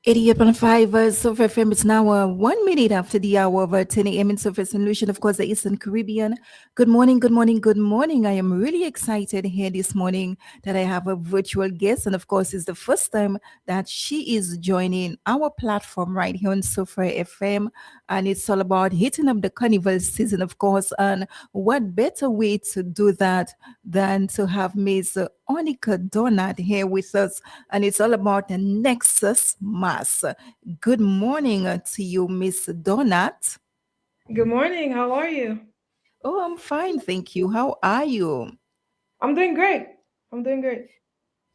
88.5 Sofa FM. It's now 1 minute after the hour of 10 a.m. in Sofa Solution, of course, the Eastern Caribbean. Good morning, good morning, good morning. I am really excited here this morning that I have a virtual guest. And of course, it's the first time that she is joining our platform right here on Sofa FM. And it's all about hitting up the carnival season, of course. And what better way to do that than to have Miss Onyka Donat here with us, and it's all about the NEXUS MAS. Good morning to you, Miss Donat. Good morning. How are you? Oh, I'm fine, thank you. How are you? I'm doing great. I'm doing great.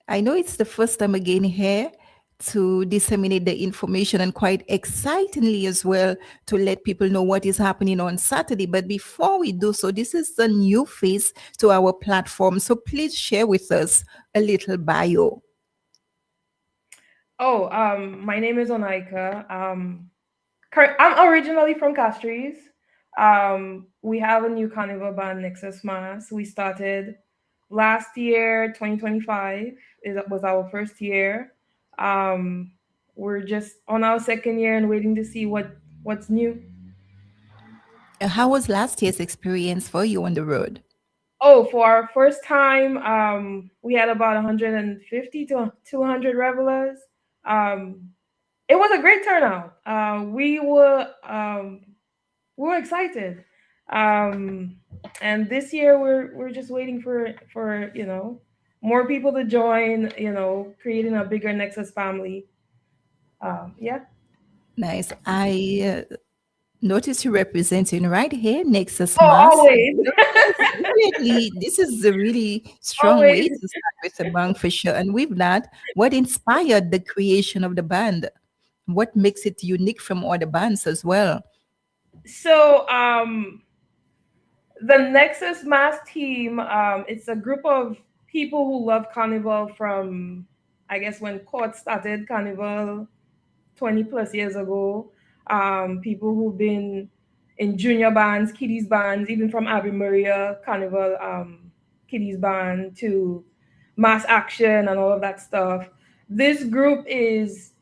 I know it's the first time again here to disseminate the information and quite excitingly as well to let people know what is happening on Saturday. But before we do so, this is a new face to our platform. So please share with us a little bio. Oh, my name is Onyka. I'm originally from Castries. We have a new carnival band, NEXUS MAS. We started last year, 2025. Was our first year. Um, we're just on our second year and waiting to see what's new. How was last year's experience for you on the road? Oh, for our first time, we had about 150 to 200 revelers. Um, it was a great turnout. We were excited, um, and this year we're just waiting for more people to join. Creating a bigger Nexus family. Yeah. Nice. I notice you representing right here, Nexus Oh, Mass. always, Yes, definitely. This is a really strong way always. to start with a band for sure. And with that, what inspired the creation of the band? What makes it unique from other bands as well? So, the Nexus Mass team, it's a group of people who love Carnival from, I guess, when Court started Carnival 20 plus years ago. People who've been in junior bands, kiddies bands, even from Ave Maria Carnival kiddies band to Mass Action and all of that stuff. This group is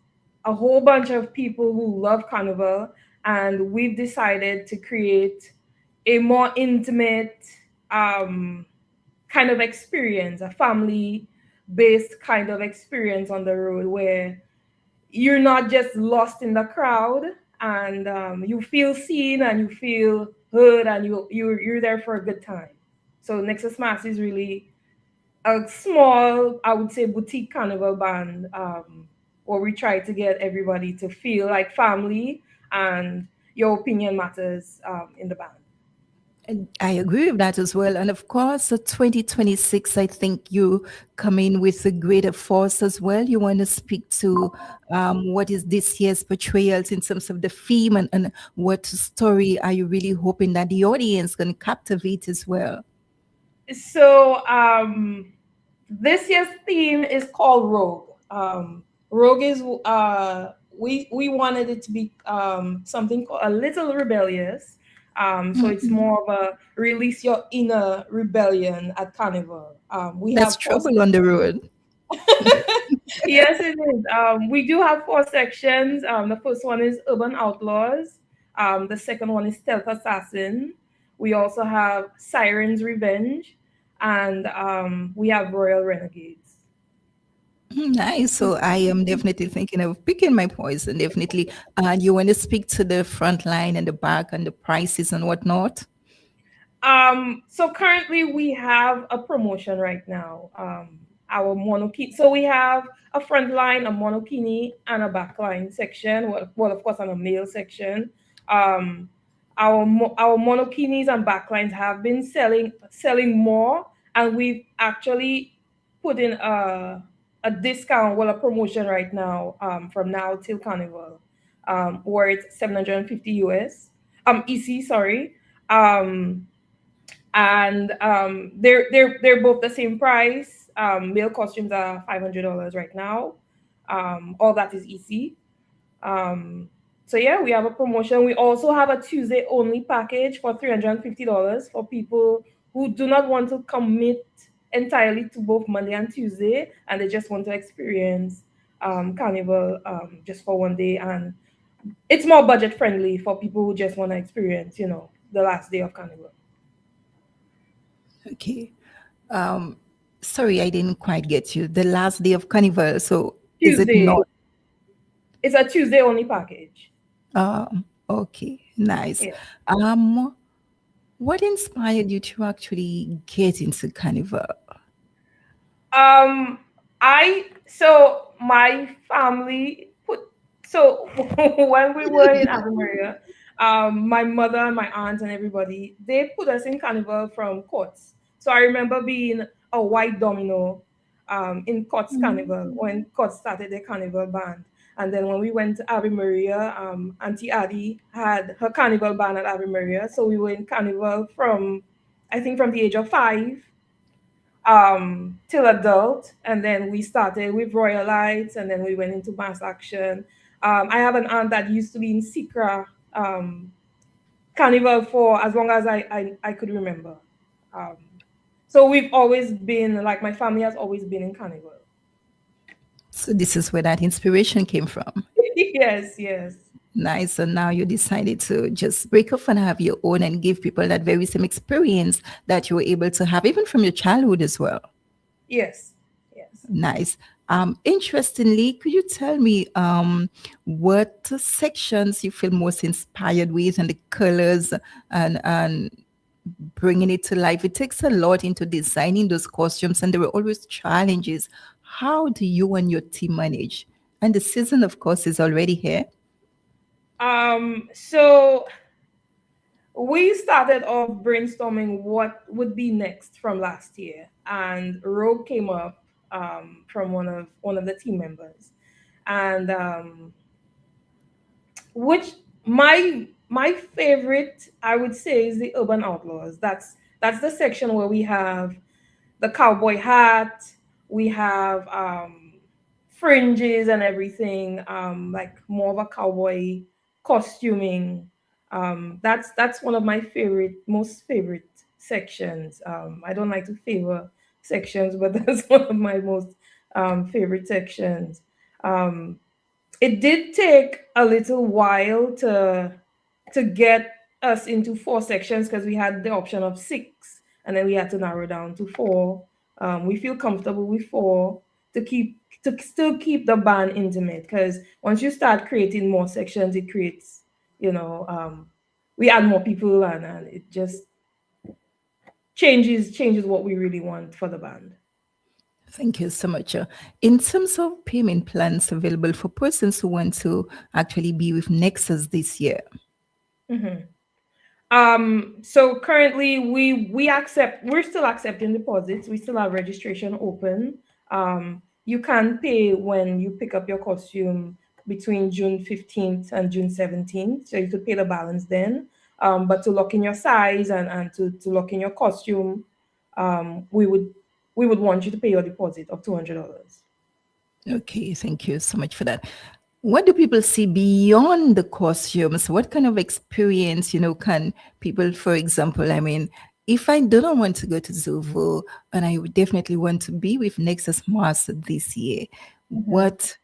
a whole bunch of people who love Carnival, and we've decided to create a more intimate um, kind of experience, a family based kind of experience on the road where you're not just lost in the crowd and you feel seen and you feel heard and you're there for a good time. So Nexus Mass is really a small, I would say, boutique carnival band where we try to get everybody to feel like family and your opinion matters in the band. And I agree with that as well. And of course, 2026, I think you come in with a greater force as well. You want to speak to what is this year's portrayals in terms of the theme, and what story are you really hoping that the audience can captivate as well? So this year's theme is called Rogue. Rogue is we wanted it to be something called a little rebellious. So it's Mhm. more of a release your inner rebellion at Carnival. We That's have four. trouble on the road. Yes, it is. We do have four sections. The first one is Urban Outlaws. The second one is Stealth Assassin. We also have Siren's Revenge, and we have Royal Renegades. Nice. So I am definitely thinking of picking my poison, definitely. You want to speak to the front line and the back and the prices and whatnot? So currently we have a promotion right now. Our monokini. So we have a front line, a monokini, and a backline section. Well, of course, and a male section. Um, our monokinis and backlines have been selling more, and we've actually put in a discount, well, a promotion right now, from now till Carnival, where it's 750 US, EC, sorry. Um, and they're both the same price. Male costumes are $500 right now. All that is easy. Um, so yeah, we have a promotion. We also have a Tuesday only package for $350 for people who do not want to commit entirely to both Monday and Tuesday, and they just want to experience carnival just for one day, and it's more budget friendly for people who just want to experience, the last day of carnival. Okay. Um, Sorry, I didn't quite get you. The last day of carnival. So is it Tuesday, not? it's a Tuesday only package. Okay, nice. Yeah. Um, what inspired you to actually get into carnival? Um, so my family put, so when we were in Ave Maria, my mother and my aunt and everybody, they put us in carnival from courts. So I remember being a white domino in courts carnival when courts started their carnival band. And then when we went to Ave Maria, Auntie Addie had her carnival band at Ave Maria. So we were in carnival from, I think, from the age of 5 till adult, and then we started with Royal Lights, and then we went into mass action. I have an aunt that used to be in Sikra Carnival for as long as I could remember. Um, so we've always been, like, my family has always been in Carnival. So this is where that inspiration came from. Yes, yes, Nice. So now you decided to just break off and have your own and give people that very same experience that you were able to have even from your childhood as well. yes, yes. Nice. Interestingly, could you tell me what sections you feel most inspired with and the colors and bringing it to life? It takes a lot into designing those costumes, and there were always challenges. How do you and your team manage? And the season, of course, is already here. So we started off brainstorming what would be next from last year, and Rogue came up from one of the team members, and which my favorite, I would say, is the Urban Outlaws. That's the section where we have the cowboy hat, we have fringes and everything, like more of a cowboy costuming. That's one of my most favorite sections. I don't like to favor sections, but that's one of my most favorite sections. Um, it did take a little while to get us into 4 sections because we had the option of 6, and then we had to narrow down to 4. We feel comfortable with 4 to still keep the band intimate, because once you start creating more sections, it creates, we add more people, and it just changes what we really want for the band. Thank you so much. In terms of payment plans available for persons who want to actually be with Nexus this year. Mhm. So currently we're still accepting deposits. We still have registration open. You can pay when you pick up your costume between June 15th and June 17th. So you could pay the balance then. But to lock in your size and to lock in your costume, we would want you to pay your deposit of $200. Okay, thank you so much for that. What do people see beyond the costumes? What kind of experience, can people, for example, I mean, if I do not want to go to Zovo and I would definitely want to be with NEXUS MAS this year, Mhm. what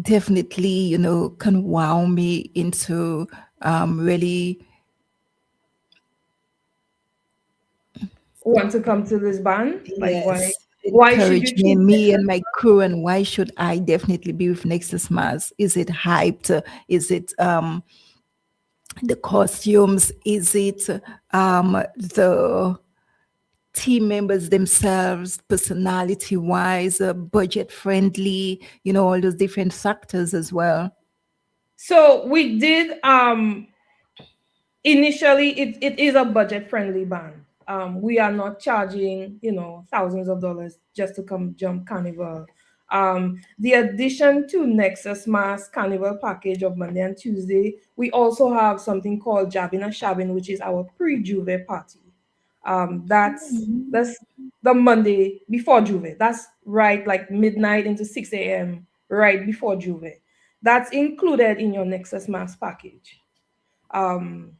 definitely, can wow me into really, Want to come to this band? Like, why yes, why should you choose encouragement, me and Nexus? my crew, and why should I definitely be with NEXUS MAS? Is it hyped? Is it the costumes? Is it the team members themselves, personality wise, budget friendly, all those different factors as well? So we did initially, it is a budget friendly band. We are not charging, thousands of dollars just to come jump carnival. The addition to Nexus Mass Carnival package of Monday and Tuesday, we also have something called Jabbing and Shabbing, which is our pre-Juve party. That's the Monday before Juve. That's right, like midnight into 6 a.m. right before Juve. That's included in your Nexus Mass package. Um,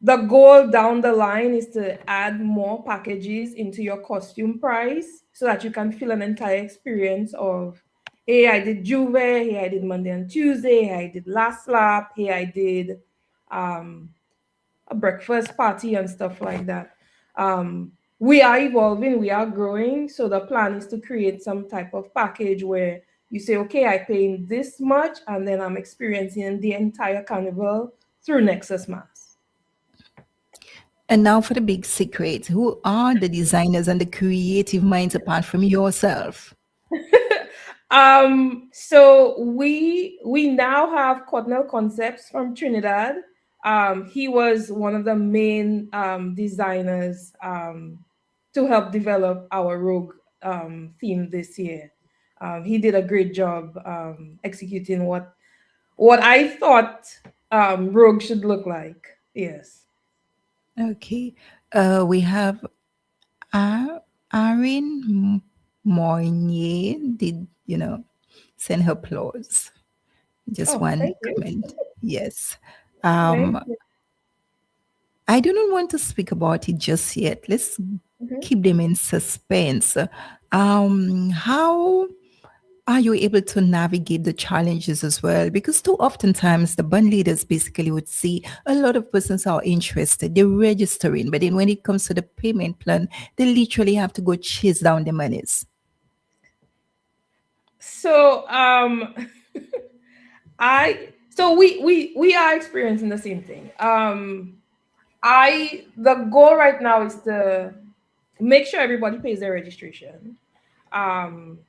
The goal down the line is to add more packages into your costume price so that you can feel an entire experience of, hey, I did Juve, hey, I did Monday and Tuesday, hey, I did Last Lap, hey, I did um, a breakfast party and stuff like that. We are evolving, we are growing. So the plan is to create some type of package where you say, okay, I pay this much and then I'm experiencing the entire carnival through Nexus Mass. And now for the big secret. Who are the designers and the creative minds apart from yourself? So we now have Cotnell Concepts from Trinidad. He was one of the main designers to help develop our Rogue theme this year. He did a great job executing what I thought Rogue should look like. Yes. Okay. We have Erin Moynier did, send her applause. Just Oh, one thank you. comment. Yes. Thank Um, you. I do not want to speak about it just yet. Let's Mhm. keep them in suspense. How are you able to navigate the challenges as well? Because too oftentimes the band leaders basically would see a lot of persons are interested, they're registering, but then when it comes to the payment plan, they literally have to go chase down the monies. So we are experiencing the same thing. I The goal right now is to make sure everybody pays their registration. Um,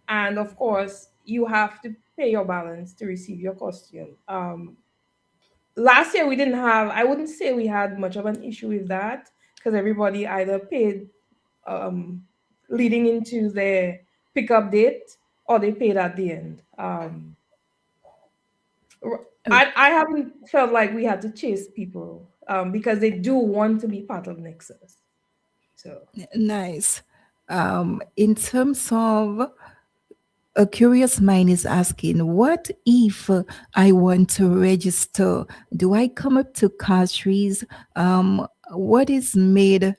and of course, you have to pay your balance to receive your costume. Last year we didn't have, I wouldn't say we had much of an issue with that because everybody either paid um, leading into their pickup date or they paid at the end. Oh, I haven't felt like we had to chase people because they do want to be part of Nexus. So nice. In terms of a curious mind is asking, what if I want to register? Do I come up to Castries? What is made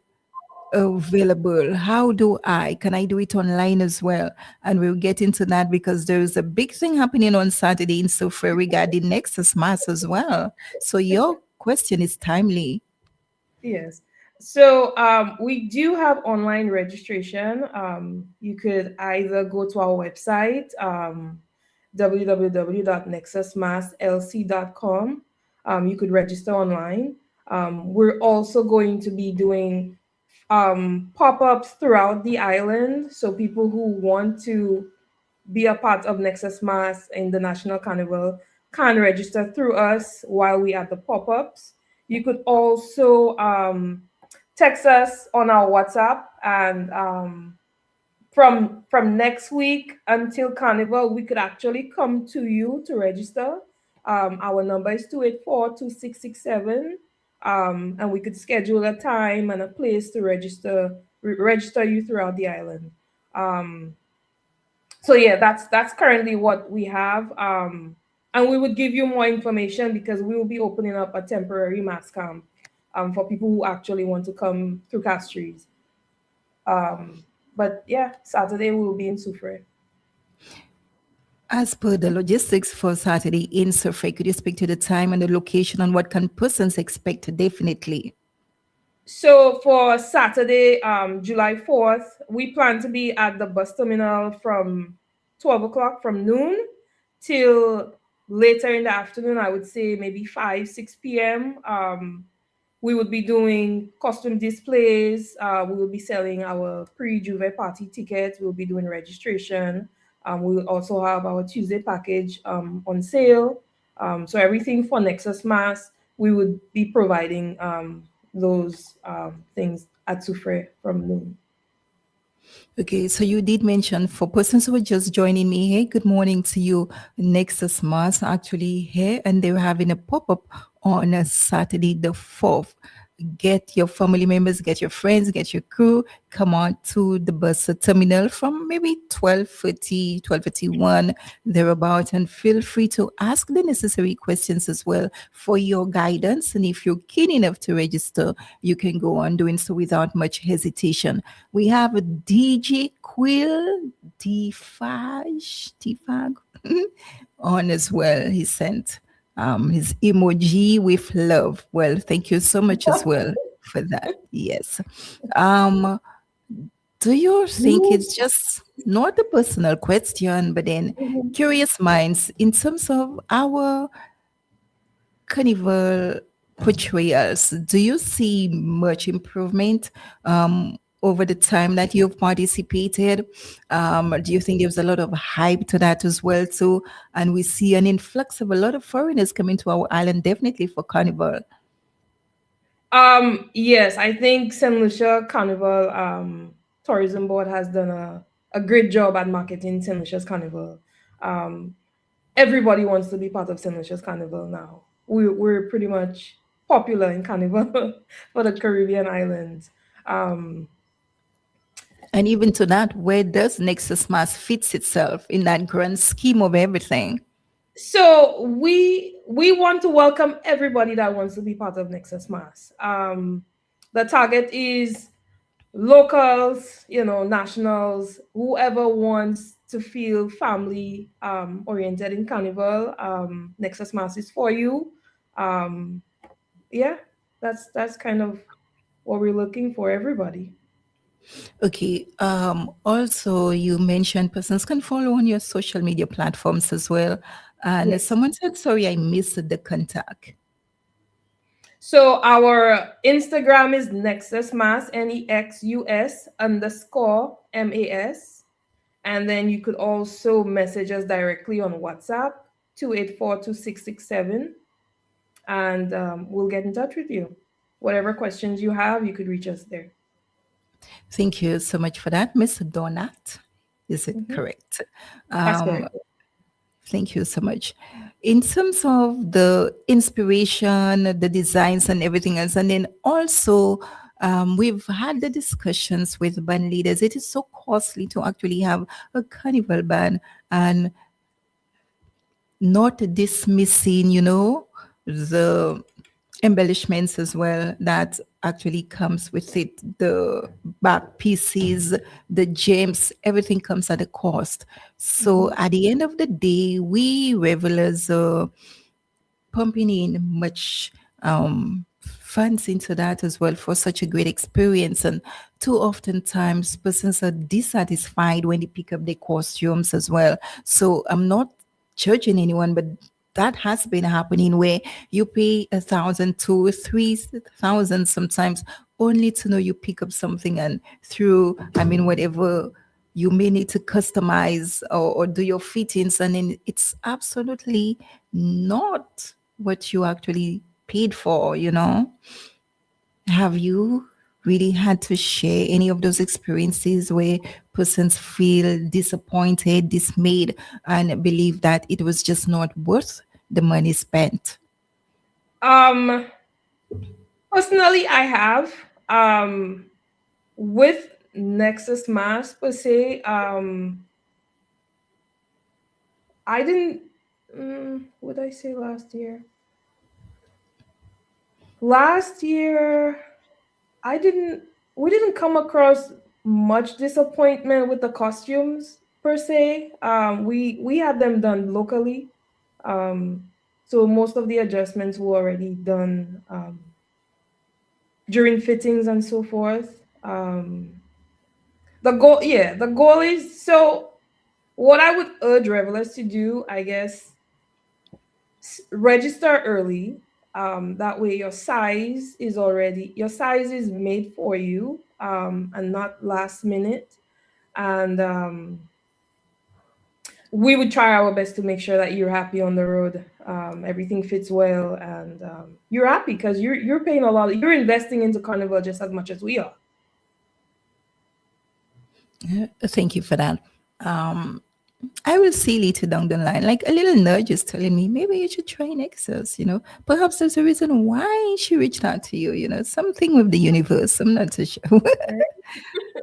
available? How do I? Can I do it online as well? And we'll get into that because there's a big thing happening on Saturday in Soufriere regarding Nexus Mass as well. So your question is timely. yes. So we do have online registration. You could either go to our website, www.nexusmasslc.com. You could register online. We're also going to be doing pop-ups throughout the island. So people who want to be a part of Nexus Mass in the National Carnival can register through us while we at the pop-ups. You could also text us on our WhatsApp, and from next week until Carnival, we could actually come to you to register. Our number is 284-2667, and we could schedule a time and a place to register you throughout the island. Um, so yeah, that's currently what we have. And we would give you more information because we will be opening up a temporary mass camp for people who actually want to come through Castries. But yeah, Saturday we will be in Soufriere. As per the logistics for Saturday in Soufriere, could you speak to the time and the location and what can persons expect definitely? So for Saturday, July 4th, we plan to be at the bus terminal from 12 o'clock from noon till later in the afternoon. I would say maybe 5, 6 p.m. We would be doing costume displays. We will be selling our pre-Juve party tickets. We'll be doing registration. We will also have our Tuesday package on sale. So everything for Nexus Mass, we would be providing those things at Soufriere from noon. Okay, so you did mention for persons who are just joining me, hey, good morning to you. Nexus Mass actually here, and they're having a pop up on a Saturday the 4th. get your family members, get your friends, get your crew, come on to the bus terminal from maybe 12:30, 12:31, thereabout, and feel free to ask the necessary questions as well for your guidance. And if you're keen enough to register, you can go on doing so without much hesitation. We have a DJ Quill Defag on as well. He sent his emoji with love. Well, thank you so much as well for that. Yes. Um, do you think it's just not a personal question, but then curious minds in terms of our carnival portrayals? Do you see much improvement over the time that you've participated? Do you think there's a lot of hype to that as well too? And we see an influx of a lot of foreigners coming to our island, definitely for carnival. Yes, I think St. Lucia Carnival Tourism Board has done a great job at marketing St. Lucia's Carnival. Um, Everybody wants to be part of St. Lucia's Carnival now. We're pretty much popular in Carnival for the Caribbean islands. Um, And even to that, where does Nexus Mass fits itself in that grand scheme of everything? so we want to welcome everybody that wants to be part of NEXUS MAS. The target is locals, nationals, whoever wants to feel family oriented in Carnival. NEXUS MAS is for you. Um, yeah, that's kind of what we're looking for, everybody. Okay. Also, you mentioned persons can follow on your social media platforms as well. And Yes. someone said, sorry, I missed the contact. So our Instagram is Nexus Mass, NEXUS_MAS. And then you could also message us directly on WhatsApp, 284-2667. And we'll get in touch with you. Whatever questions you have, you could reach us there. Thank you so much for that, Miss Donat. Is it Mhm. correct? That's Um, correct. Thank you so much. In terms of the inspiration, the designs, and everything else, and then also we've had the discussions with band leaders. It is so costly to actually have a carnival band, and not dismissing, the embellishments as well that actually comes with it, the back pieces, the gems, everything comes at a cost. So Mhm. at the end of the day, we revelers are pumping in much funds into that as well for such a great experience. And too often times persons are dissatisfied when they pick up their costumes as well. So I'm not judging anyone, but that has been happening where you pay 1,000, 2,000, 3,000 sometimes only to know you pick up something and through, I mean, whatever you may need to customize or do your fittings, and then it's absolutely not what you actually paid for. Have you really had to share any of those experiences where persons feel disappointed, dismayed, and believe that it was just not worth the money spent? Um, Personally, I have. With Nexus Mass per se, I didn't. What did I say last year? Last year, I didn't. We didn't come across much disappointment with the costumes per se. We had them done locally, um, so most of the adjustments were already done during fittings and so forth. The goal is so. What I would urge revelers to do, I guess, register early. That way your size is made for you, and not last minute. And we would try our best to make sure that you're happy on the road. Everything fits well, and you're happy because you're paying a lot. You're investing into Carnival just as much as we are. Thank you for that. I will see later down the line, like a little nudge is telling me maybe you should try Nexus. Perhaps there's a reason why she reached out to you, something with the universe. I'm not too sure. Right?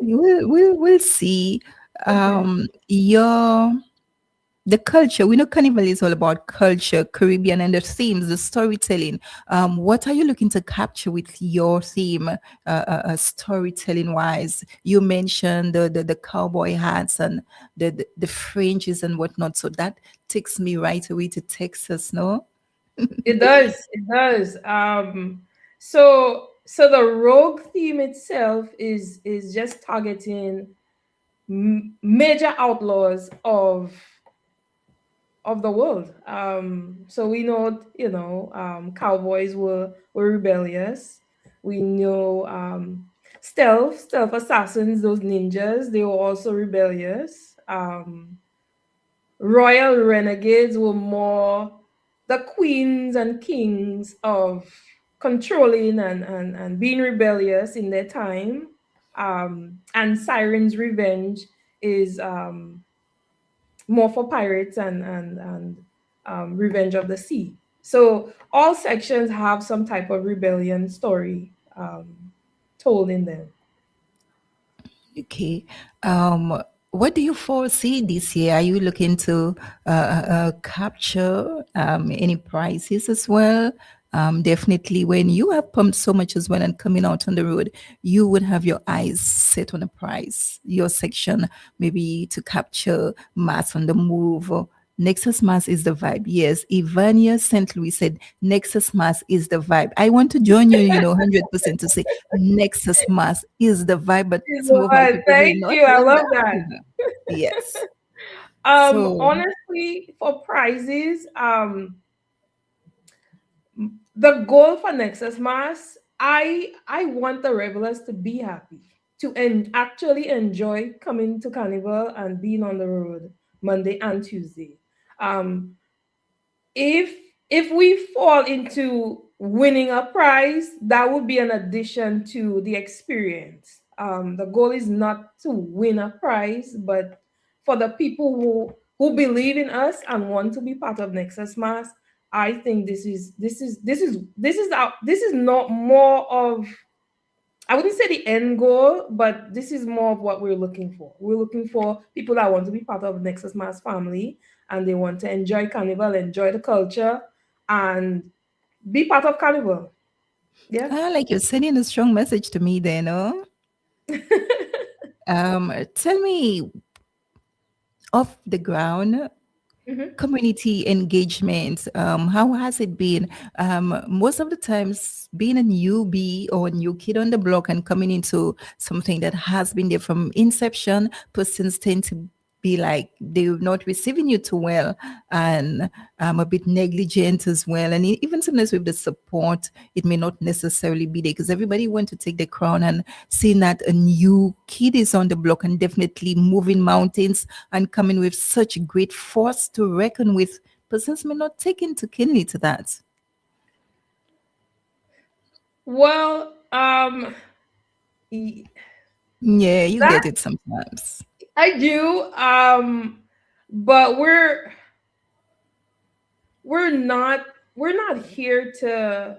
We'll see. Okay. Your the culture. We know Carnival is all about culture, Caribbean, and the themes, the storytelling. What are you looking to capture with your theme, storytelling wise? You mentioned the cowboy hats and the fringes and whatnot. So that takes me right away to Texas, no? It does. It does. So the rogue theme itself is just targeting major outlaws of the world. So we know, cowboys were rebellious. We know stealth assassins, those ninjas, they were also rebellious. Royal renegades were more the queens and kings of controlling and being rebellious in their time. And Siren's revenge is more for pirates and Revenge of the Sea. So all sections have some type of rebellion story told in them. Okay. What do you foresee this year? Are you looking to capture any prizes as well? Definitely, when you have pumped so much as well and coming out on the road, you would have your eyes set on a prize. Your section, maybe to capture mass on the move. Nexus Mass is the vibe. Yes, Ivania St. Louis said Nexus Mass is the vibe. I want to join you, 100% to say Nexus Mass is the vibe, but some of my people may Thank not you. I love love that. that. Yes. So, Honestly, for prizes, the goal for Nexus Mass, I want the revelers to be happy, to actually enjoy coming to Carnival and being on the road Monday and Tuesday. Um, if if we fall into winning a prize, that would be an addition to the experience. The goal is not to win a prize, but for the people who believe in us and want to be part of Nexus Mass, I think this is not more of, I wouldn't say the end goal, but this is more of what we're looking for. We're looking for people that want to be part of Nexus Mass family and they want to enjoy Carnival, enjoy the culture, and be part of Carnival. Yeah. like you're sending a strong message to me there, no? Tell me, off the ground, Mhm. community engagement, how has it been? Most of the times, being a newbie or a new kid on the block and coming into something that has been there from inception, persons tend to be like they're not receiving you too well, and a bit negligent as well. And even sometimes with the support, it may not necessarily be there because everybody want to take the crown, and seeing that a new kid is on the block and definitely moving mountains and coming with such great force to reckon with, persons may not take into keenly to that. Well, y- Yeah, you that get it sometimes. I do. But we're not we're not here to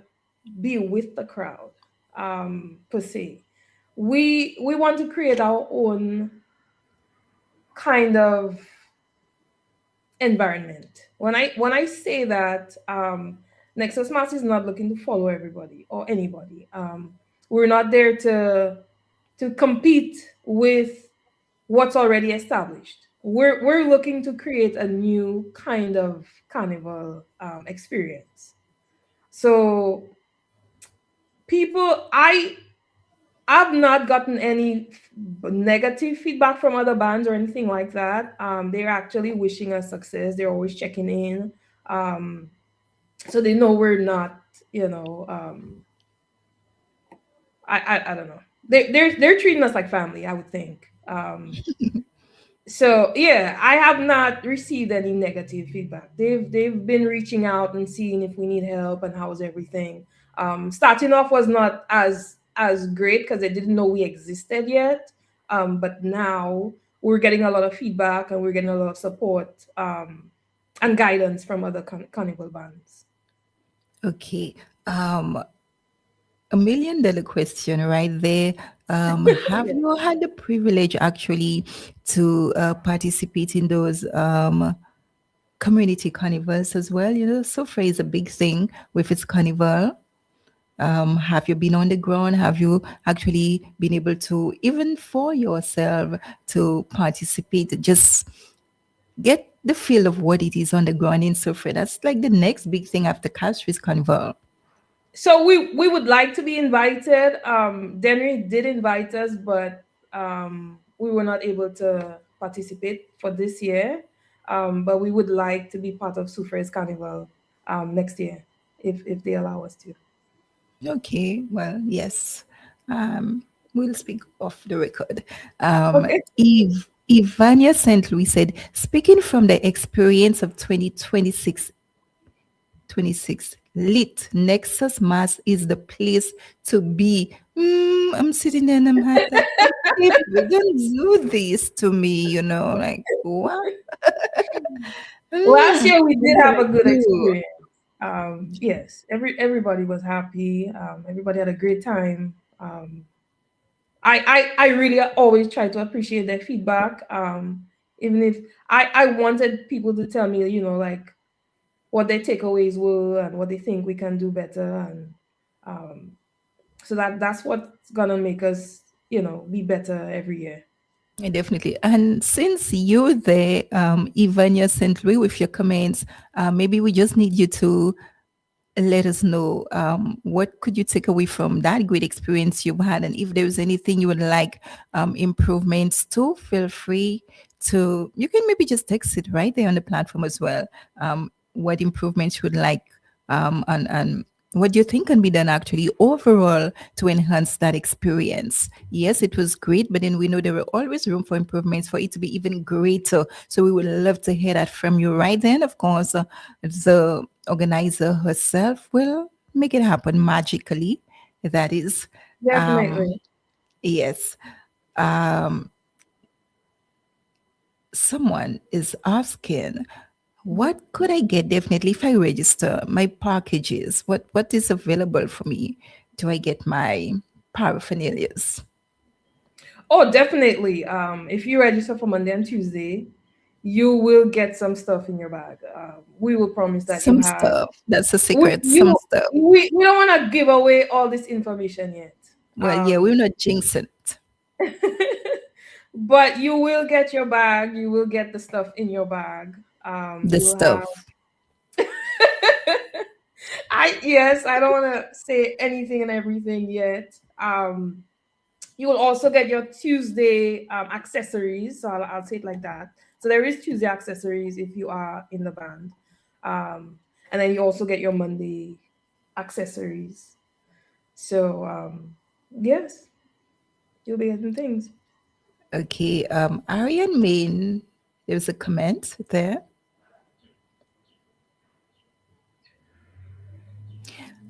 be with the crowd, per se. We want to create our own kind of environment. When I say that, Nexus Mass is not looking to follow everybody or anybody. We're not there to compete with what's already established. We're looking to create a new kind of carnival experience. So people, I've not gotten any negative feedback from other bands or anything like that. They're actually wishing us success. They're always checking in, um, so they know we're not, you know, I don't know. They're treating us like family, I would think. So yeah, I have not received any negative feedback. They've been reaching out and seeing if we need help and how's everything. Starting off was not as great because they didn't know we existed yet. But now we're getting a lot of feedback and we're getting a lot of support and guidance from other carnival bands. Okay. Um, $1 million question right there. Have Yeah. you had the privilege actually to participate in those community carnivals as well? You know, Soufriere is a big thing with its carnival. Have you been on the ground? Have you actually been able to, even for yourself, to participate? Just get the feel of what it is on the ground in Soufriere. That's like the next big thing after Castries Carnival. So we would like to be invited. Denry did invite us, but we were not able to participate for this year. But we would like to be part of Soufrière's Carnival next year, if they allow us to. Okay, well, yes. Um, we'll speak off the record. Okay. Ivania St. Louis said, speaking from the experience of 2026, 26 lit, Nexus Mass is the place to be. I'm sitting there and I'm like, we don't do this to me, like, what? Last year we What did did have I a good do? experience. Yes, everybody was happy. Everybody had a great time. I really always try to appreciate their feedback. Even if I wanted people to tell me, like what their takeaways were and what they think we can do better, and um, so that's what's gonna make us, be better every year. Definitely. And since you're there, Ivania St. Louis, with your comments, maybe we just need you to let us know what could you take away from that great experience you've had, and if there's anything you would like improvements to, feel free to, you can maybe just text it right there on the platform as well. What improvements you would like, and what do you think can be done actually overall to enhance that experience? Yes, it was great, but then we know there were always room for improvements for it to be even greater. So we would love to hear that from you right then. Of course, the organizer herself will make it happen magically. That is, Definitely. yes. Um, Someone is asking, what could I get definitely if I register my packages? What is available for me? Do I get my paraphernalias? Oh, definitely. If you register for Monday and Tuesday, you will get some stuff in your bag. We will promise that you Some have. stuff. That's a We, secret. Some you, stuff. we don't want to give away all this information yet. Well, yeah, Um, we're not jinxing it. but you will get your bag. You will get the stuff in your bag. The You will have. stuff. I don't want to say anything and everything yet. You will also get your Tuesday accessories. So I'll say it like that. So there is Tuesday accessories if you are in the band, and then you also get your Monday accessories. So yes, you'll be getting things. Okay. Arian Main, there's a comment there.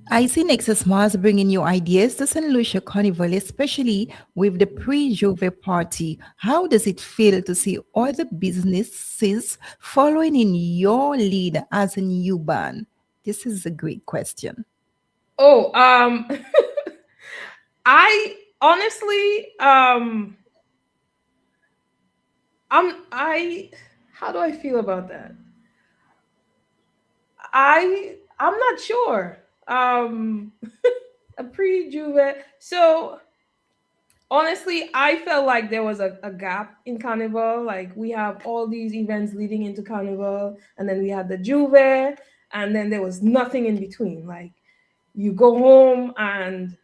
I see Nexus Mars bringing new ideas to St. Lucia Carnival, especially with the pre-Juve party. How does it feel to see other businesses following in your lead as a new band? This is a great question. Oh, I honestly, I how do I feel about that? I'm not sure. A pre-Juve. So honestly, I felt like there was a gap in Carnival. Like we have all these events leading into Carnival, and then we had the Juve, and then there was nothing in between. Like you go home and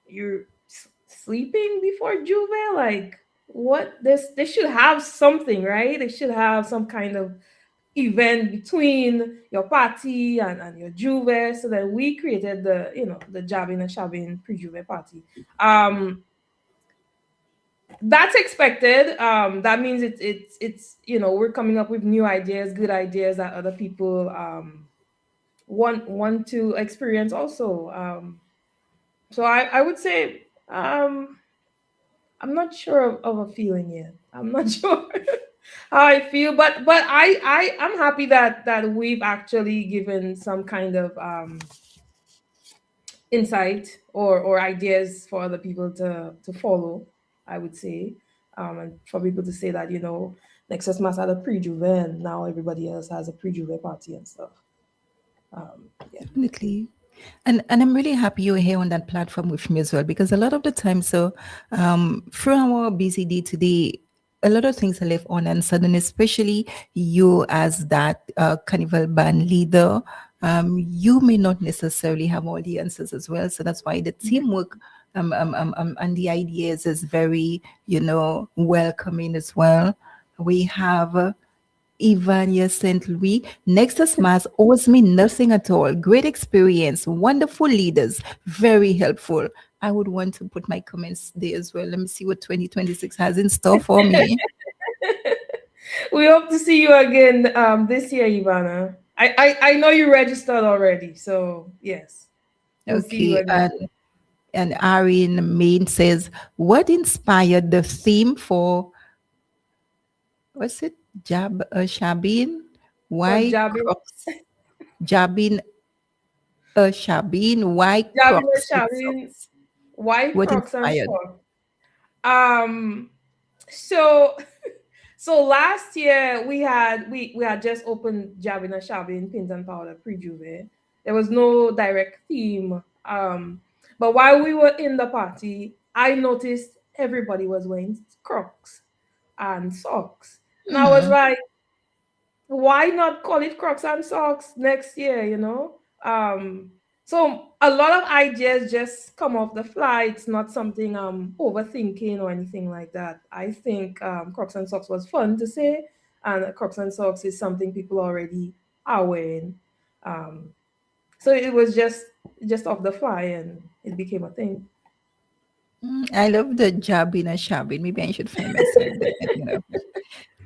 you're sleeping before Juve. Like what? This they should have something, right? They should have some kind of event between your party and your Juve. So that we created the jabbing and shabbing pre-Juve party. That's expected. That means it's we're coming up with new ideas, good ideas that other people want to experience also. So I would say I'm not sure of a feeling yet. I'm not sure how I feel, but I'm happy that we've actually given some kind of insight or ideas for other people to follow. I would say, and for people to say that Nexus Mass had a pre-juve and now everybody else has a pre-juve party and stuff. Yeah. Definitely. And I'm really happy you're here on that platform with me as well, because a lot of the time, so through our busy day to day, a lot of things are left unanswered, and especially you as that carnival band leader, you may not necessarily have all the answers as well. So that's why the teamwork and the ideas is very, welcoming as well. We have Ivania St. Louis. Nexus Mass owes me nothing at all. Great experience, wonderful leaders, very helpful. I would want to put my comments there as well. Let me see what 2026 has in store for me. We hope to see you again this year, Ivana. I know you registered already, so yes, we'll see you Okay. again. And Irene Main says, what inspired the theme for, what's it? Shabin? For Why Jabin, Crocs? Jabin Shabin? Why Jabin and Crocs with Shabin, socks? white What Crocs and inspired? stuff. Um, so so last year we had just opened Jabin and Shabin Pins and Powder pre-juve. There was no direct theme. But while we were in the party, I noticed everybody was wearing Crocs and socks. And I was Hmm. like, why not call it Crocs and Socks next year, so a lot of ideas just come off the fly. It's not something I'm overthinking or anything like that. I think Crocs and Socks was fun to say, and Crocs and Socks is something people already are wearing. um, so it was just off the fly and it became a thing. I love the Jabin and Shabin. Maybe I should find myself there.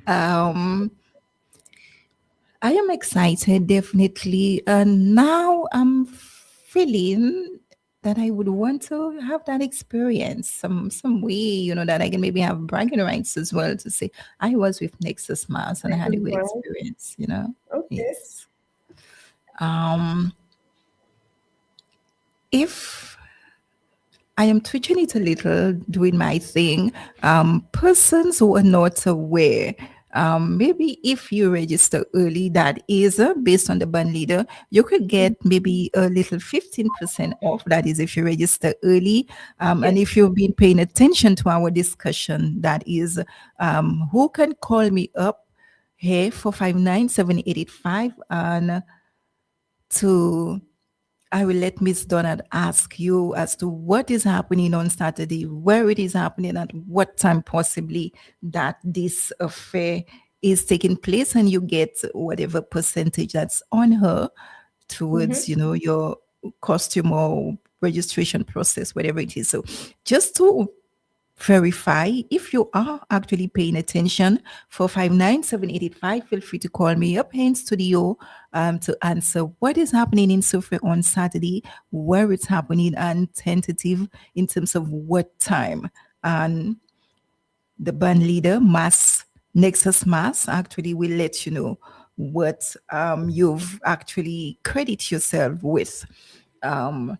Um, I am excited, definitely. And now I'm feeling that I would want to have that experience some way, that I can maybe have bragging rights as well to say I was with Nexus Mars and I Next had a is good well. experience. Okay. Yes. Um, if I am twitching it a little, doing my thing. Persons who are not aware, maybe if you register early, that is based on the band leader, you could get maybe a little 15% off. That is if you register early. And Yes. if you've been paying attention to our discussion, that is who can call me up here for 597-885 and to I will let Miss Donald ask you as to what is happening on Saturday, where it is happening, at what time possibly that this affair is taking place, and you get whatever percentage that's on her Mm-hmm. towards, your costume or registration process, whatever it is. So just to verify if you are actually paying attention for 597-885, feel free to call me up here in studio to answer what is happening in Soufriere on Saturday, where it's happening, and tentative in terms of what time. And the band leader, Nexus Mass, actually will let you know what you've actually credit yourself with. Um,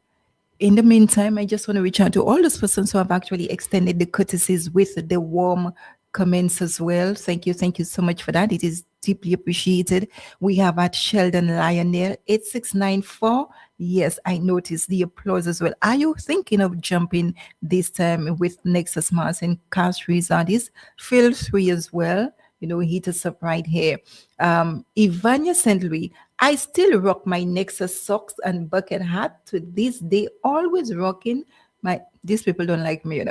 in the meantime, I just want to reach out to all those persons who have actually extended the courtesies with the warm comments as well. Thank you. Thank you so much for that. It is deeply appreciated. We have at Sheldon Lionel 8694. Yes, I noticed the applause as well. Are you thinking of jumping this time with Nexus Mars and Cast Artists? Feel free as well. Hit us up right here. Ivania St. Louis, I still rock my Nexus socks and bucket hat to this day, always rocking my, these people don't like me,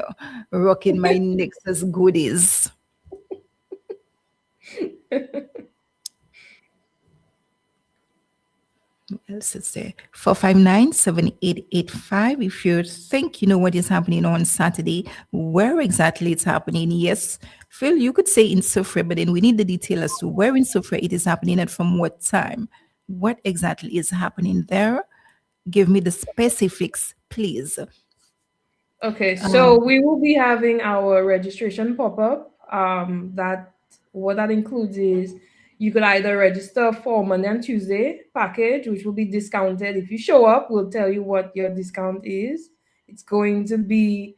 rocking my Nexus goodies. What else is there? 459-7885. If you think you know what is happening on Saturday, where exactly it's happening, yes, Phil, you could say in Soufriere, but then we need the detail as to where in Soufriere it is happening and from what time. What exactly is happening there? Give me the specifics, please. Okay, so we will be having our registration pop up That what that includes is you could either register for Monday and Tuesday package, which will be discounted. If you show up, we'll tell you what your discount is. It's going to be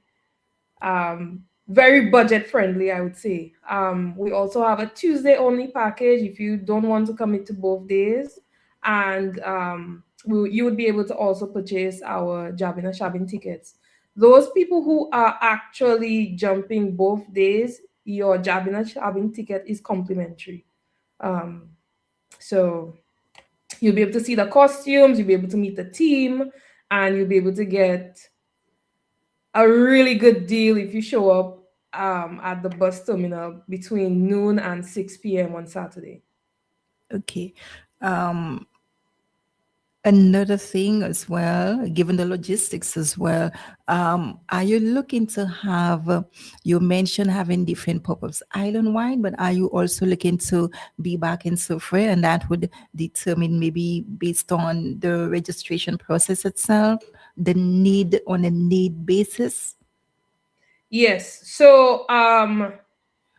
very budget friendly, I would say. We also have a Tuesday only package if you don't want to commit to both days, and you would be able to also purchase our Jabbing and Shabbing tickets. Those people who are actually jumping both days, your Jabbing and Shabbing ticket is complimentary. Um, so you'll be able to see the costumes, you'll be able to meet the team, and you'll be able to get a really good deal if you show up at the bus terminal between noon and 6 p.m. on Saturday. Okay. Um, Another thing as well, given the logistics as well, are you looking to have, you mentioned having different pop-ups island-wide, but are you also looking to be back in Soufriere, and that would determine maybe based on the registration process itself, the need on a need basis? Yes. So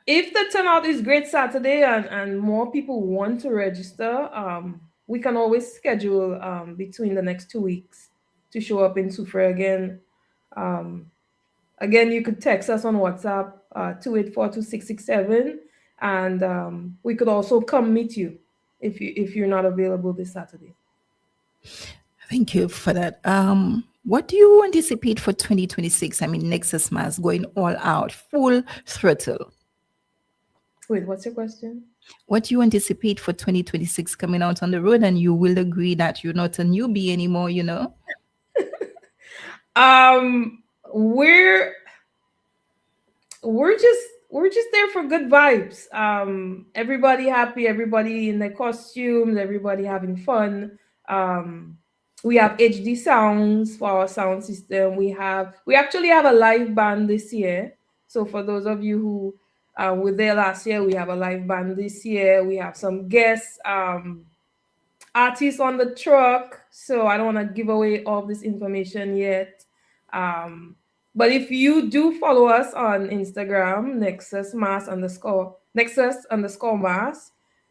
if the turnout is great Saturday and more people want to register, we can always schedule between the next 2 weeks to show up in Soufriere again. Um, Again, you could text us on WhatsApp 2842667, and we could also come meet you if you're not available this Saturday. Thank you for that. What do you anticipate for 2026? I mean, NEXUS MAS going all out, full throttle. Wait, what's your question? What do you anticipate for 2026 coming out on the road? And you will agree that you're not a newbie anymore, you know? We're we're just there for good vibes. Everybody happy, everybody in their costumes, everybody having fun. We have HD sounds for our sound system. We actually have a live band this year. So for those of you who were there last year, we have a live band this year. We have some guests artists on the truck. So I don't want to give away all this information yet. But if you do follow us on Instagram, Nexus_Mas,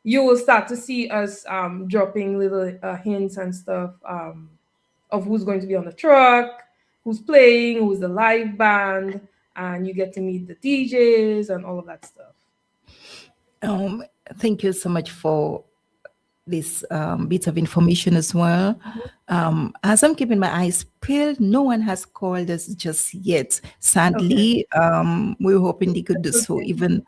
you will start to see us dropping little hints and stuff of who's going to be on the truck, who's playing, who's the live band, and you get to meet the DJs and all of that stuff. Thank you so much for this bit of information as well. As I'm keeping my eyes peeled, no one has called us just yet. Sadly, we were hoping they could do so even,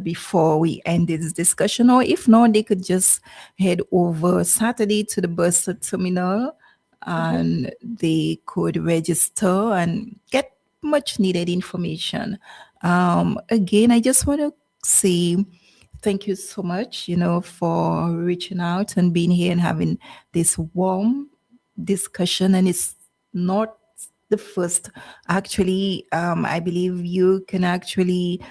before we end this discussion, or if not, they could just head over Saturday to the bus terminal and they could register and get much needed information. Again, I just want to say thank you so much, for reaching out and being here and having this warm discussion. And it's not the first. Actually, I believe you can actually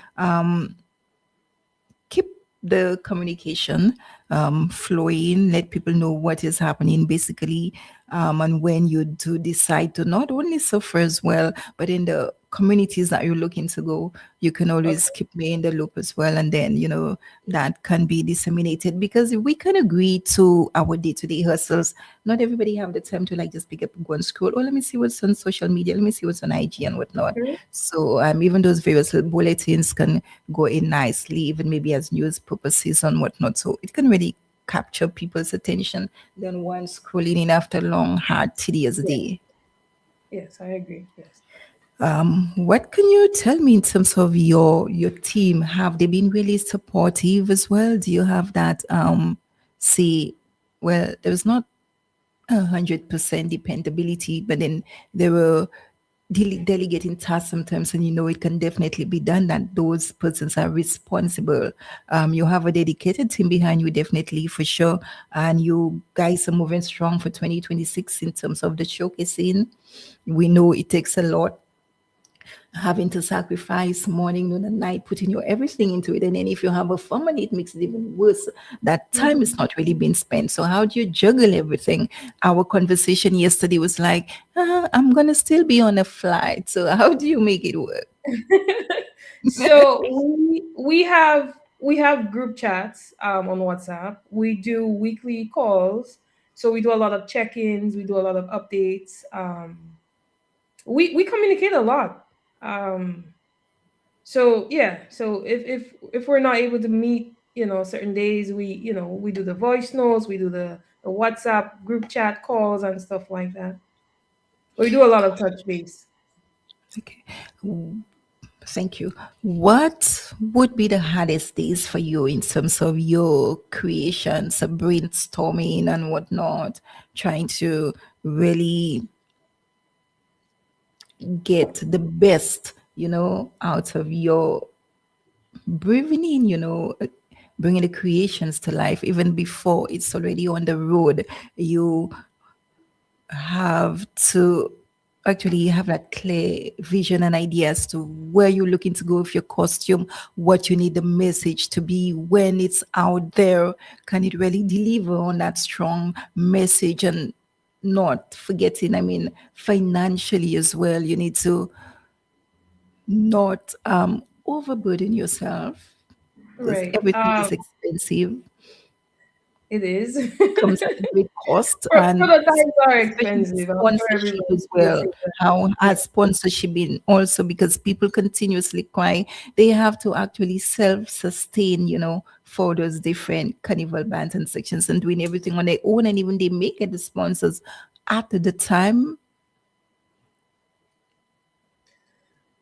keep the communication flowing, let people know what is happening basically. And when you do decide to not only suffer as well, but in the communities that you're looking to go, you can always keep me in the loop as well. And then, that can be disseminated, because if we can agree to our day-to-day hustles, not everybody have the time to just pick up and go and scroll. Oh, let me see what's on social media. Let me see what's on IG and whatnot. So even those various little bulletins can go in nicely, even maybe as news purposes and whatnot. So it can really capture people's attention than one scrolling in after a long, hard, tedious day. Yes, I agree. Yes. What can you tell me in terms of your team? Have they been really supportive as well? Do you have that there's not 100% dependability, but then there were delegating tasks sometimes, and it can definitely be done that those persons are responsible. You have a dedicated team behind you, definitely, for sure, and you guys are moving strong for 2026 in terms of the showcasing. We know it takes a lot, having to sacrifice morning, noon, and night, putting your everything into it. And then if you have a family, it makes it even worse. That time is not really being spent. So how do you juggle everything? Our conversation yesterday was like, I'm going to still be on a flight. So how do you make it work? So we have group chats on WhatsApp. We do weekly calls. So we do a lot of check-ins. We do a lot of updates. We communicate a lot. Um, so yeah. So if we're not able to meet, certain days, we do the voice notes. We do the WhatsApp group chat calls and stuff like that. We do a lot of touch base. Okay. Thank you. What would be the hardest days for you in terms of your creations, brainstorming and whatnot, trying to really get the best, out of your breathing in, bringing the creations to life even before it's already on the road. You have to actually have that clear vision and idea as to where you're looking to go with your costume, what you need the message to be when it's out there. Can it really deliver on that strong message? And not forgetting, I mean, financially as well, you need to not overburden yourself because Right. everything is expensive, It is. comes at a great cost, and Prototypes are especially expensive. I'm sure sponsorship everybody as will well. say that. How Yeah. has sponsorship been also, because people continuously cry, they have to actually self-sustain, for those different carnival bands and sections and doing everything on their own, and even they make it the sponsors at the time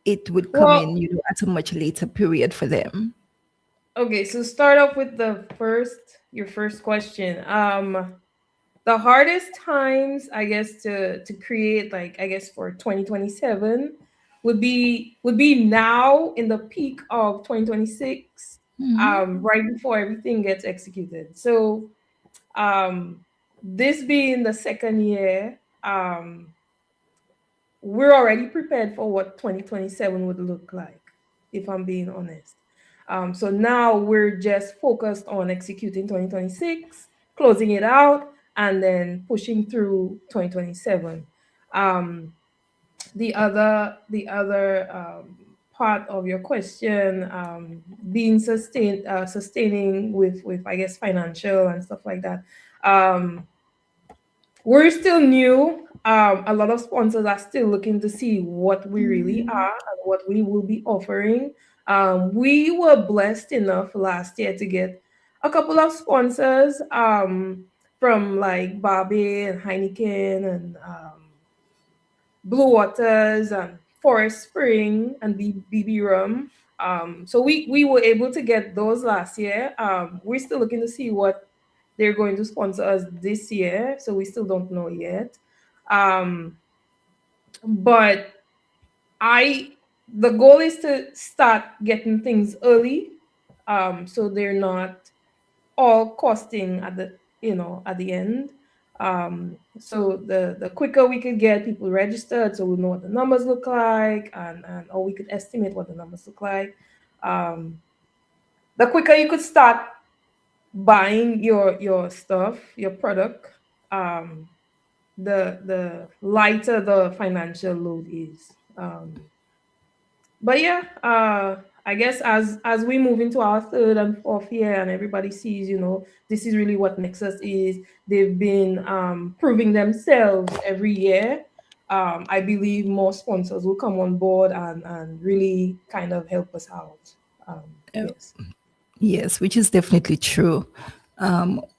it would come Well, in, at a much later period for them. okay, so start off with your first question. The hardest times, I guess, to create, like, I guess, for 2027 would be now in the peak of 2026, Mhm. right before everything gets executed. So, um, this being the second year, we're already prepared for what 2027 would look like, if I'm being honest. So now we're just focused on executing 2026, closing it out, and then pushing through 2027. Um, the other part of your question, being sustaining with, I guess, financial and stuff like that. Um, we're still new. A lot of sponsors are still looking to see what we really Mhm. are and what we will be offering. We were blessed enough last year to get a couple of sponsors, from like Barbie and Heineken and Blue Waters and Forest Spring and BB Rum. So we were able to get those last year. We're still looking to see what they're going to sponsor us this year, so we still don't know yet. Um, but I the goal is to start getting things early, so they're not all costing at the end. So the quicker we could get people registered, so we know what the numbers look like, and or we could estimate what the numbers look like. Um, the quicker you could start buying your stuff, your product, um, the lighter the financial load is. But yeah, I guess as we move into our third and fourth year, and everybody sees, this is really what Nexus is. They've been proving themselves every year. I believe more sponsors will come on board and really kind of help us out. Yes. Yes, which is definitely true.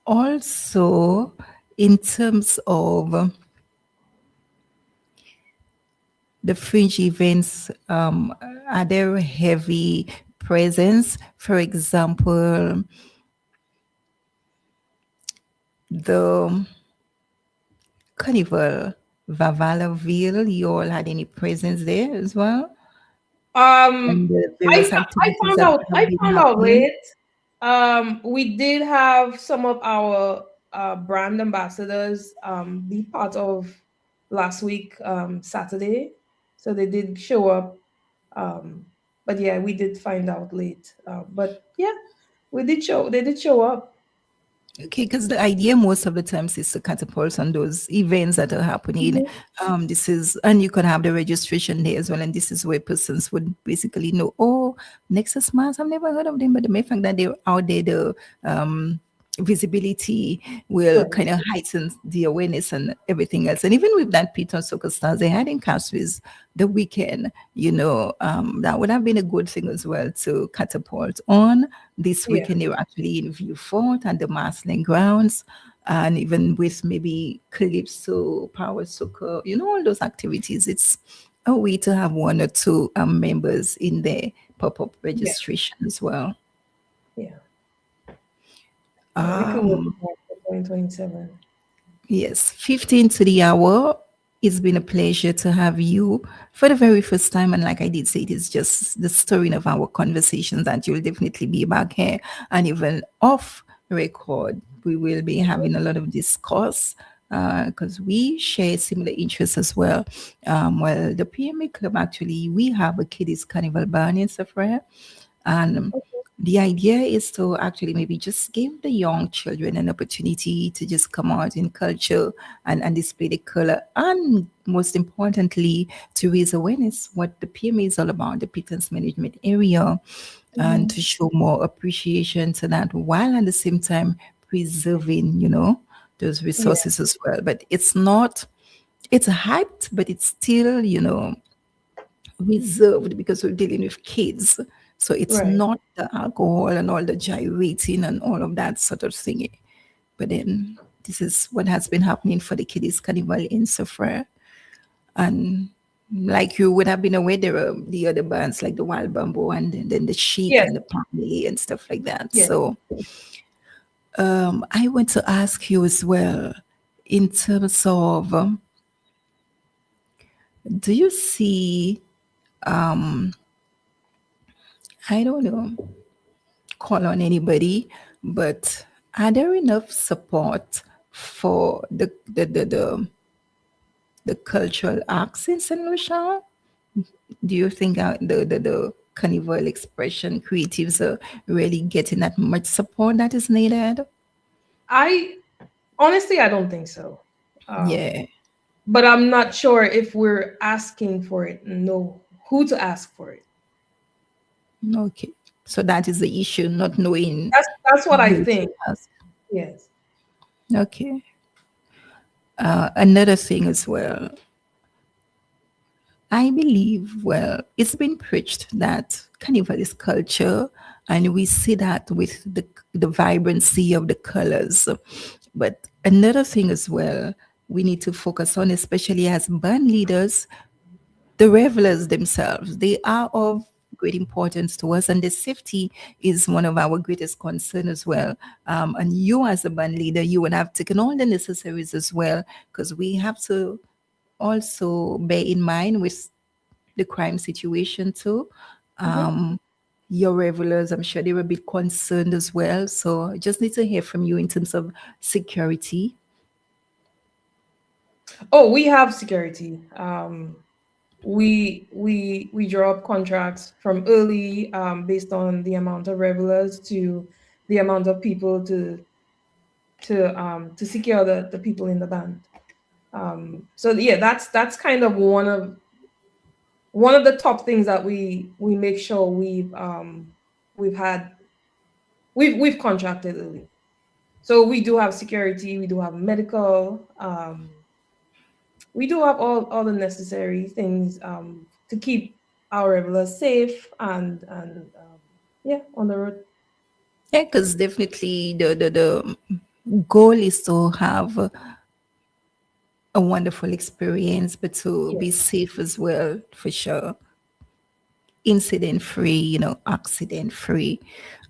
Also, in terms of the fringe events, are there heavy presence? For example, the Carnival, Vavalaville, you all had any presence there as well? Um, And the I various I activities found that out have I been found out happening? late. We did have some of our brand ambassadors be part of last week, Saturday, so they did show up. Um, but yeah, we did find out late. But yeah, we did show. They did show up. Okay, because the idea most of the times is to catapult on those events that are happening. Mhm. This is, and you can have the registration there as well. And this is where persons would basically know, oh, Nexus Mass, I've never heard of them, but the mere fact that they're out there, the visibility will Right. kind of heighten the awareness and everything else. And even with that Python Soccer Stars, they had in Castries the weekend, that would have been a good thing as well to catapult on. This Yeah. weekend, they were actually in Viewfort and the Marsling grounds, and even with maybe Calypso, Power Soccer, all those activities. It's a way to have one or two members in the pop-up Yeah. registration as well. Yeah. Yeah. We could work with Um, that for 2027. Yes, 15 to the hour. It's been a pleasure to have you for the very first time. And like I did say, it is just the story of our conversations that you'll definitely be back here. And even off record, we will be having a lot of discourse because we share similar interests as well. Well, the PMA Club, actually, we have a kiddies carnival barn in Soufriere. And the idea is to actually maybe just give the young children an opportunity to just come out in culture and display the color. And most importantly, to raise awareness what the PMA is all about, the Pittance Management Area, and Mhm. to show more appreciation to that while at the same time preserving, those Yeah. resources as well. But it's hyped, but it's still, reserved because we're dealing with kids. So it's Right. not the alcohol and all the gyrating and all of that sort of thing. But then this is what has been happening for the kiddies carnival in Soufriere. And like you would have been aware, there are the other bands like the Wild Bamboo and then the Chic Yes. and the Family and stuff like that. Yes. So I want to ask you as well, in terms of, do you see, I don't know, call on anybody, but are there enough support for the cultural arts in St. Lucia? Do you think the carnival expression creatives are really getting that much support that is needed? I honestly, I don't think so. Yeah. But I'm not sure if we're asking for it. Know who to ask for it. Okay. So that is the issue, not knowing That's what I who to think. ask. Yes. Okay. Another thing as well, I believe, well, it's been preached that carnival is culture, and we see that with the vibrancy of the colors. But another thing as well, we need to focus on, especially as band leaders, the revelers themselves. They are of great importance to us, and the safety is one of our greatest concern as well. And you, as a band leader, you would have taken all the necessaries as well, because we have to also bear in mind with the crime situation too. Mhm. Um, your revelers, I'm sure they were a bit concerned as well. So I just need to hear from you in terms of security. Oh, we have security. We draw up contracts from early, based on the amount of revelers to the amount of people to secure the people in the band. So yeah, that's kind of one of the top things that we make sure we've had we've contracted early. So we do have security, we do have medical, we do have all the necessary things to keep our revelers safe and yeah, on the road. Yeah, because definitely the goal is to have a wonderful experience, but to Yeah. be safe as well, for sure. Incident free, accident free.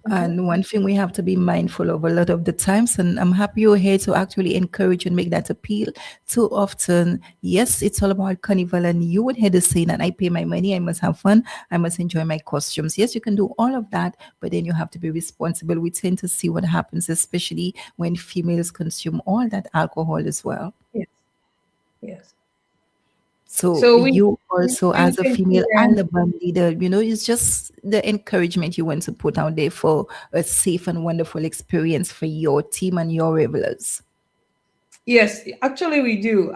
Mhm. And one thing we have to be mindful of a lot of the times, and I'm happy you're here to actually encourage and make that appeal too often. Yes, it's all about carnival, and you would hear the saying that I pay my money, I must have fun, I must enjoy my costumes. Yes, you can do all of that, but then you have to be responsible. We tend to see what happens, especially when females consume all that alcohol as well. Yes. Yes. So So we you also, really as a think, female yeah. and a band leader, it's just the encouragement you want to put out there for a safe and wonderful experience for your team and your revelers. Yes, actually we do.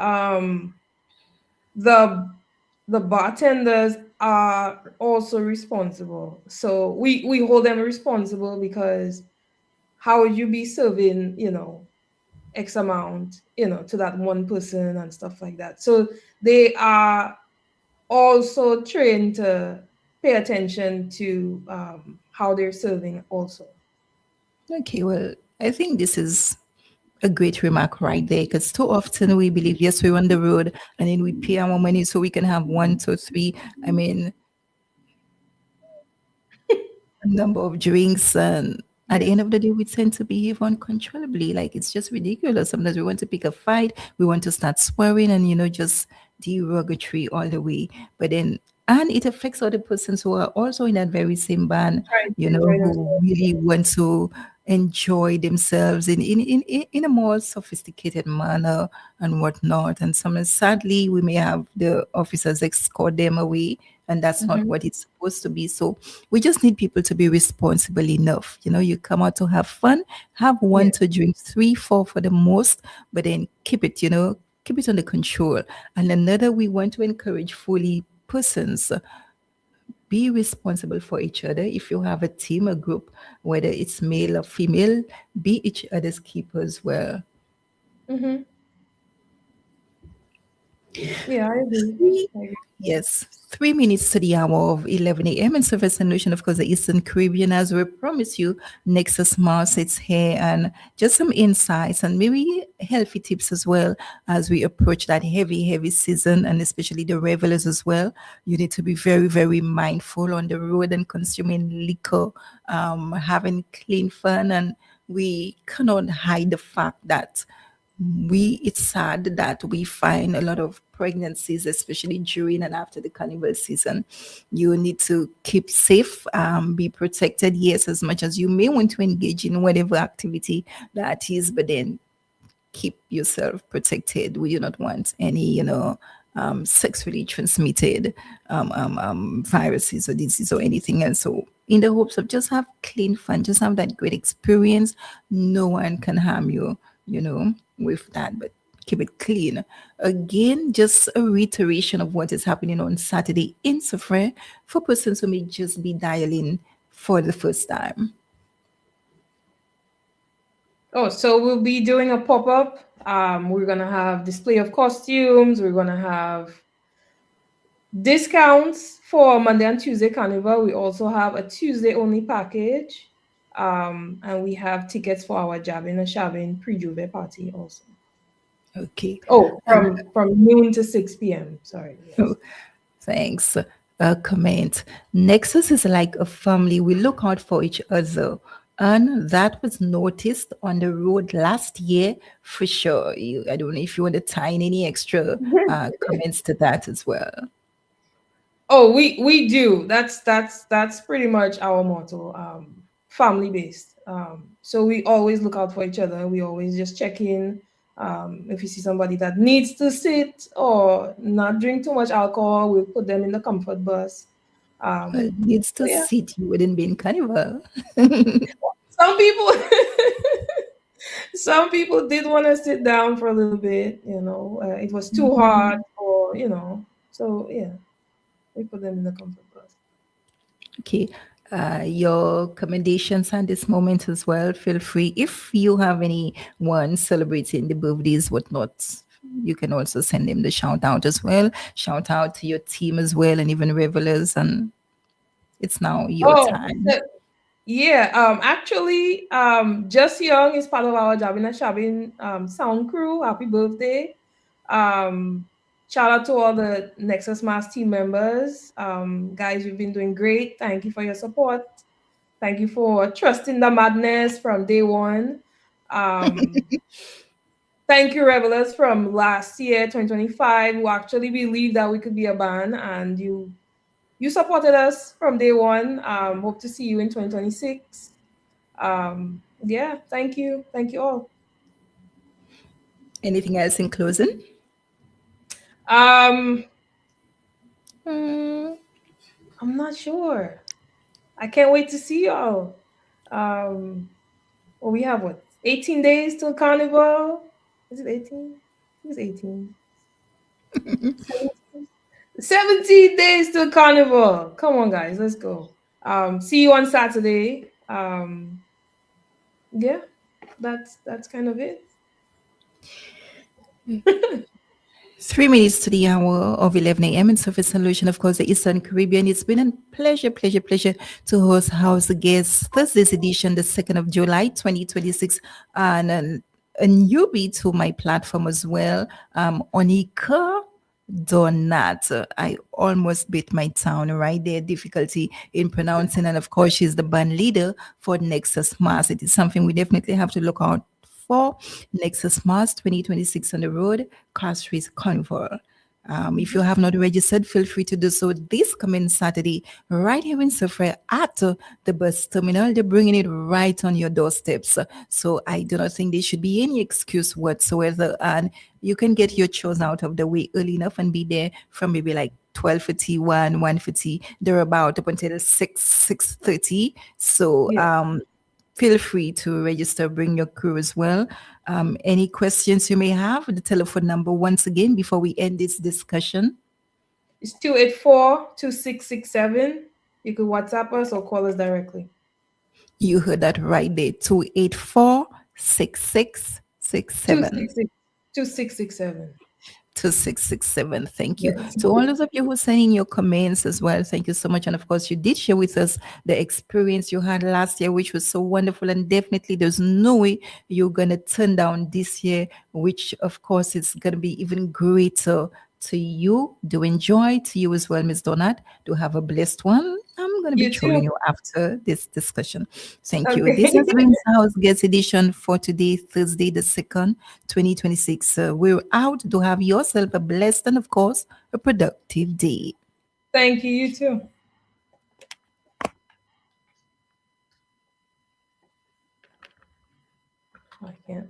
The the bartenders are also responsible. So we hold them responsible because how would you be serving, X amount, to that one person and stuff like that. So they are also trained to pay attention to how they're serving also. Okay, well, I think this is a great remark right there because too often we believe, yes, we're on the road and then we pay our money so we can have one, two, three. I mean, number of drinks, and at the Yes. end of the day we tend to behave uncontrollably. Like, it's just ridiculous. Sometimes we want to pick a fight, we want to start swearing and just derogatory all the way. But then, and it affects other persons who are also in that very same band, Trying to enjoy who themselves. really want to enjoy themselves in a more sophisticated manner and whatnot. And sometimes, sadly, we may have the officers escort them away, and that's not Mhm. what it's supposed to be. So we just need people to be responsible enough. You come out to have fun, have one Yes. to drink, three, four for the most, but then keep it under control. And another, we want to encourage fully persons. Be responsible for each other. If you have a team, a group, whether it's male or female, be each other's keepers well. Mhm. Yeah, I agree. Three, I agree. yes, 3 minutes to the hour of 11 a.m. in Surface Solution, of course, the Eastern Caribbean. As we promise you, NEXUS MAS, it's here, and just some insights and maybe healthy tips as well as we approach that heavy, heavy season, and especially the revelers as well. You need to be very, very mindful on the road and consuming liquor, having clean fun, and we cannot hide the fact that it's sad that we find a lot of pregnancies, especially during and after the carnival season. You need to keep safe, be protected, yes, as much as you may want to engage in whatever activity that is, but then keep yourself protected. We do not want any, sexually transmitted viruses or disease or anything else. So, in the hopes of just have clean fun, just have that great experience, no one can harm you, with that. But keep it clean. Again, just a reiteration of what is happening on Saturday in Soufriere for persons who may just be dialing for the first time. Oh, so we'll be doing a pop-up. We're gonna have display of costumes. We're gonna have discounts for Monday and Tuesday Carnival. We also have a Tuesday only package. And we have tickets for our Jabbing and Shabbing pre-Juve party also. Okay. Oh, And from noon to 6 p.m. Sorry, oh, yes. thanks. Comment. Nexus is like a family. We look out for each other. And that was noticed on the road last year for sure. I don't know if you want to tie in any extra comments to that as well. Oh, we do. That's pretty much our motto. Family based. So we always look out for each other. We always just check in. If you see somebody that needs to sit or not drink too much alcohol, we'll put them in the comfort bus. Well, needs So to yeah, sit. You wouldn't be in carnival. some people some people did want to sit down for a little bit. It was too hard, or So yeah, we put them in the comfort bus. Okay. Your commendations at this moment as well. Feel free. If you have anyone celebrating the birthdays, whatnot, you can also send them the shout out as well. Shout out to your team as well, and even revelers. And it's now your Oh, time. so yeah, actually, Just Young is part of our Jabin and Shabin sound crew. Happy birthday. Um, Shout out to all the Nexus Mass team members. Guys, you've been doing great. Thank you for your support. Thank you for trusting the madness from day one. Um, Thank you, Revelers, from last year, 2025, who actually believed that we could be a band, and you supported us from day one. Hope to see you in 2026. Yeah, thank you. Thank you all. Anything else in closing? Um, Mm, I'm not sure. I can't wait to see y'all. Um, well, we have what, 18 days till Carnival? Is it 18? I think it's 18. 17 days till Carnival. Come on, guys, let's go. See you on Saturday. Yeah, that's kind of it. 3 minutes to the hour of 11 a.m. in Surface Solution, of course, the Eastern Caribbean. It's been a pleasure to host House Guests Thursday's edition, the 2nd of July, 2026, and a newbie to my platform as well, Onyka. Donat. I almost bit my tongue right there. Difficulty in pronouncing, and of course, she's the band leader for NEXUS MAS. It is something we definitely have to look out for. NEXUS MAS 2026 on the road, Car Street Carnival. If you have not registered, feel free to do so this coming Saturday, right here in Soufriere at the bus terminal. They're bringing it right on your doorsteps. So I do not think there should be any excuse whatsoever. And you can get your chores out of the way early enough and be there from maybe like 12:50, 1:50, they're about up until 6:30. So Yeah, feel free to register, bring your crew as well. Any questions you may have, the telephone number once again before we end this discussion. it's 284-2667. You could WhatsApp us or call us directly. You heard that right there, 284 6667. 266 2667. 2667. Thank you. Yes. To all those of you who are sending your comments as well, thank you so much. And of course, you did share with us the experience you had last year, which was so wonderful. And definitely, there's no way you're going to turn down this year, which of course is going to be even greater to you. Do enjoy to you as well, Miss Donat. Do have a blessed one. I'm going to be You trolling too. you after this discussion. Thank you. This Okay. has been House Guest Edition for today, Thursday, the 2nd, 2026. We're out. To have yourself a blessed and, of course, a productive day. Thank you. You too. I can't.